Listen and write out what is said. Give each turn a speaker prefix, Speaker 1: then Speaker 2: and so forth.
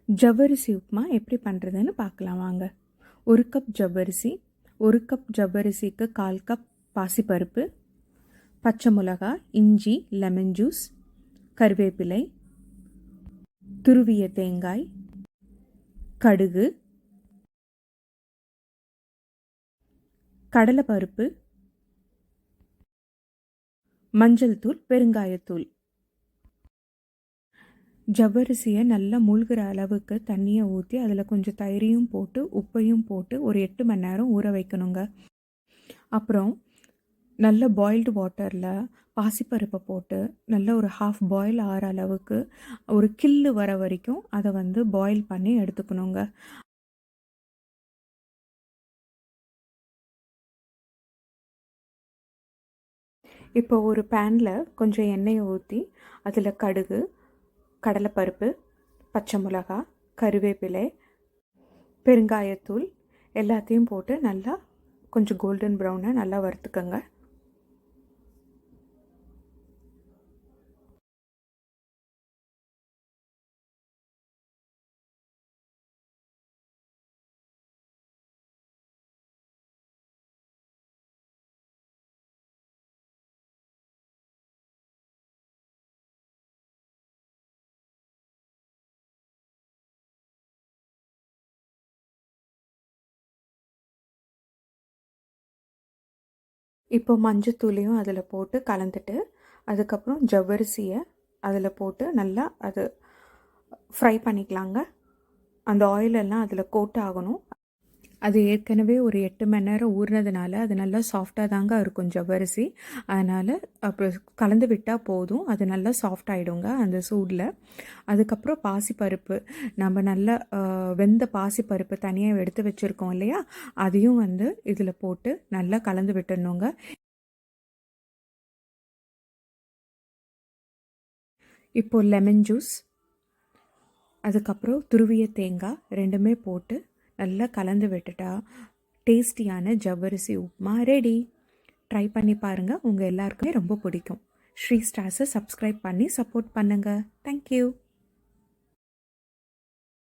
Speaker 1: ஜவ்வரிசி உப்புமா எப்படி பண்ணுறதுன்னு பார்க்கலாம் வாங்க. 1 கப் ஜவ்வரிசி, 1 கப் ஜவ்வரிசிக்கு 1/4 கப் பாசிப்பருப்பு, பச்சை மிளகா, இஞ்சி, லெமன் ஜூஸ், கருவேப்பிலை, துருவிய தேங்காய், கடுகு, கடலைப்பருப்பு, மஞ்சள் தூள், பெருங்காயத்தூள். ஜவ்வரிசியை நல்லா மூழ்கிற அளவுக்கு தண்ணியை ஊற்றி அதில் கொஞ்சம் தயிரையும் போட்டு உப்பையும் போட்டு ஒரு 8 மணி நேரம் ஊற வைக்கணுங்க. அப்புறம் நல்ல பாயில்டு வாட்டரில் பாசிப்பருப்பை போட்டு நல்ல ஒரு ஹாஃப் பாயில் ஆகிற அளவுக்கு ஒரு கில்லு வர வரைக்கும் அதை பாயில் பண்ணி எடுத்துக்கணுங்க. இப்போ ஒரு பேனில் கொஞ்சம் எண்ணெயை ஊற்றி அதில் கடுகு, கடலைப்பருப்பு, பச்சை மிளகா, கருவேப்பிலை, பெருங்காயத்தூள் எல்லாத்தையும் போட்டு நல்லா கொஞ்சம் கோல்டன் ப்ரௌனாக நல்லா வறுத்துக்கோங்க. இப்போ மஞ்சத்தூளையும் அதில் போட்டு கலந்துட்டு அதுக்கப்புறம் ஜவ்வரிசியை அதில் போட்டு நல்லா அது ஃப்ரை பண்ணிக்கலாங்க. அந்த ஆயிலெல்லாம் அதில் கோட் ஆகணும். அது ஏற்கனவே ஒரு 8 மணி நேரம் ஊறினதுனால அது நல்லா சாஃப்டாக தாங்க இருக்கும் ஜவ்வரிசி. அதனால் அப்போ கலந்து விட்டால் போதும், அது நல்லா சாஃப்ட் ஆகிடுங்க அந்த சூடில். அதுக்கப்புறம் பாசிப்பருப்பு, நம்ம நல்லா வெந்த பாசிப்பருப்பு தனியாக எடுத்து வச்சுருக்கோம் இல்லையா, அதையும் இதில் போட்டு நல்லா கலந்து விட்டுடணுங்க. இப்போது லெமன் ஜூஸ், அதுக்கப்புறம் துருவிய தேங்காய் ரெண்டுமே போட்டு நல்லா கலந்து விட்டுட்டா டேஸ்டியான ஜவ்வரிசி உப்புமா ரெடி. ட்ரை பண்ணி பாருங்கள், உங்கள் எல்லாருக்குமே ரொம்ப பிடிக்கும். ஸ்ரீஸ்டார்ஸை சப்ஸ்கிரைப் பண்ணி சப்போர்ட் பண்ணுங்கள். தேங்க்யூ.